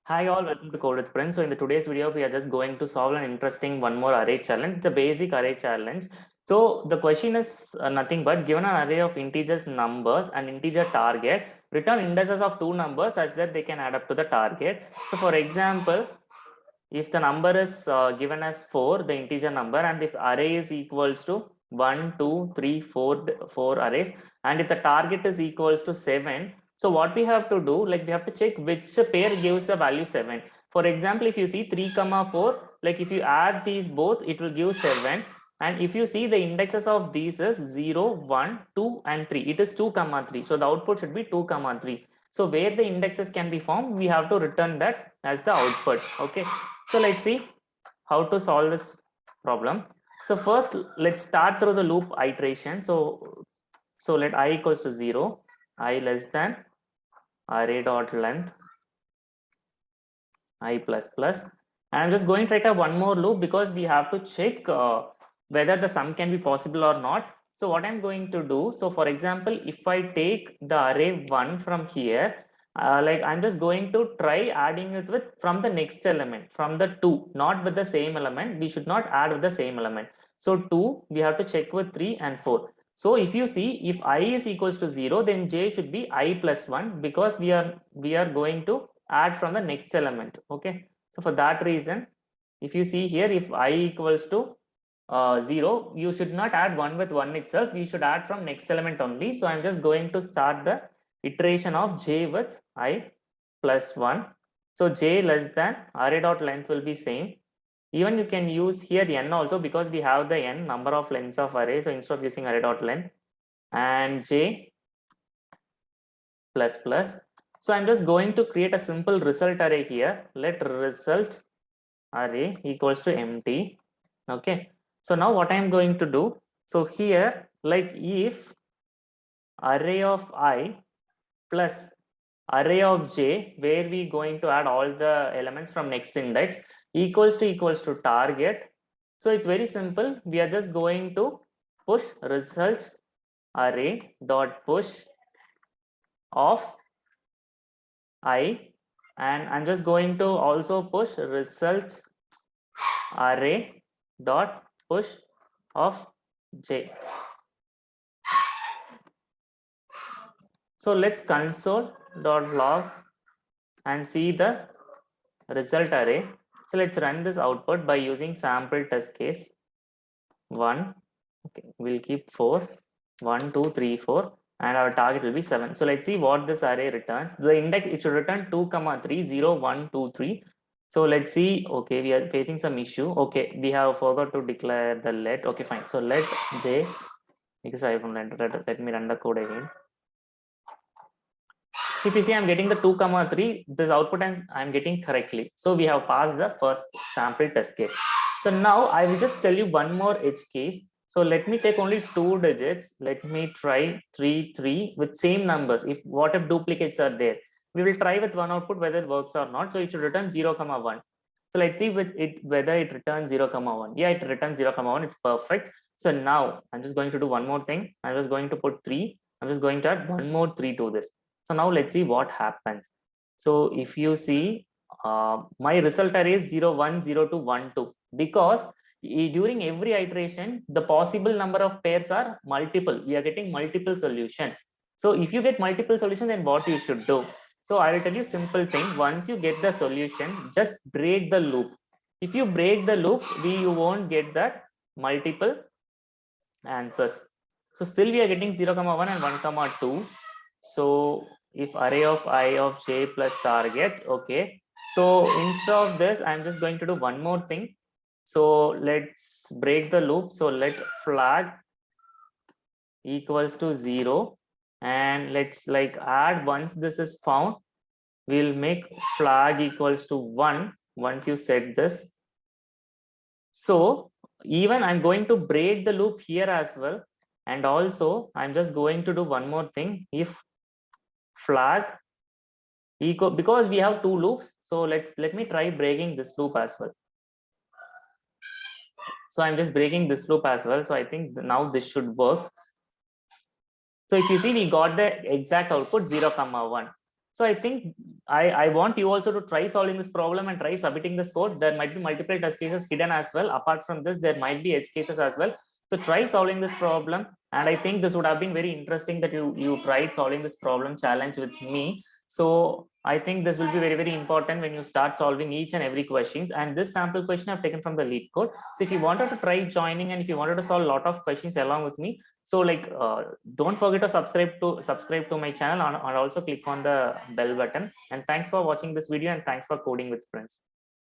Hi all, welcome to Code with Prince. So in the today's video, we are just going to solve an interesting one more array challenge. It's a basic array challenge. So the question is nothing but given an array of integers numbers and integer target, return indices of two numbers such that they can add up to the target. So for example, if the number is given as 4, the integer number, and if array is equals to 1, 2, 3, 4, 4 arrays, and if the target is equals to 7, so what we have to do, like we have to check which pair gives the value 7. For example, if you see 3 comma 4, like if you add these both, it will give 7. And if you see the indexes of these is 0, 1, 2 and 3, it is 2 comma 3. So the output should be 2 comma 3. So where the indexes can be found, we have to return that as the output. Okay. So let's see how to solve this problem. So first, let's start through the loop iteration. So let I equals to 0, I less than array dot length I plus plus. And I'm just going to write a one more loop because we have to check whether the sum can be possible or not. So what I'm going to do, so for example, if I take the array 1 from here, like I'm just going to try adding it with from the next element, from the 2, not with the same element. We should not add with the same element. So 2, we have to check with 3 and 4. So if you see, if I is equals to 0, then j should be I plus 1 because we are going to add from the next element. Okay, so for that reason, if you see here, if I equals to 0, you should not add 1 with 1 itself, you should add from next element only. So I'm just going to start the iteration of j with I plus 1. So j less than array dot length will be same. Even you can use here n also because we have the n number of lengths of array. So instead of using array dot length, and j plus plus. So I'm just going to create a simple result array here. Let result array equals to empty. Okay. So now what I'm going to do, so here, like if array of I plus array of j, where we going to add all the elements from next index, equals to target. So it's very simple. We are just going to push result array dot push of I, and I'm just going to also push result array dot push of j. So let's console.log and see the result array. So let's run this output by using sample test case 1. Okay, we'll keep 4, 1, 2, 3, 4, and our target will be 7. So let's see what this array returns. The index, it should return 2 comma 3, 0, 1, 2, 3. So let's see. Okay, we are facing some issue. Okay, we have forgot to declare the let. Okay, fine. So let j, because I have let me run the code again. If you see, I'm getting the 2 comma 3, this output I'm getting correctly. So we have passed the first sample test case. So now I will just tell you one more edge case. So let me check only 2 digits. Let me try 3, 3 with same numbers. What if duplicates are there? We will try with one output whether it works or not. So it should return 0 comma 1. So let's see with it whether it returns 0 comma 1. Yeah, it returns 0 comma 1. It's perfect. So now I'm just going to do one more thing. I'm just going to put 3. I'm just going to add one more 3 to this. So now let's see what happens. So if you see, my result array is 0, 1, 0, 2, 1, 2, because during every iteration, the possible number of pairs are multiple. We are getting multiple solution. So if you get multiple solution, then what you should do? So I will tell you simple thing. Once you get the solution, just break the loop. If you break the loop, you won't get that multiple answers. So still we are getting 0 comma 1 and 1 comma 2. So if array of I of j plus target, okay. So instead of this, I'm just going to do one more thing. So let's break the loop. So let flag equals to 0, and let's like add once this is found, we'll make flag equals to 1 once you set this. So even I'm going to break the loop here as well. And also I'm just going to do one more thing. If flag equal, because we have 2 loops, so let me try breaking this loop as well. So I'm just breaking this loop as well. So I think now this should work. So if you see, we got the exact output 0 comma 1. So I think I want you also to try solving this problem and try submitting this code. There might be multiple test cases hidden as well. Apart from this, there might be edge cases as well. So try solving this problem. And I think this would have been very interesting that you tried solving this problem challenge with me. So I think this will be very, very important when you start solving each and every questions. And this sample question I've taken from the lead code. So if you wanted to try joining and if you wanted to solve a lot of questions along with me, so like don't forget to subscribe to my channel and also click on the bell button. And thanks for watching this video, and thanks for coding with Prince.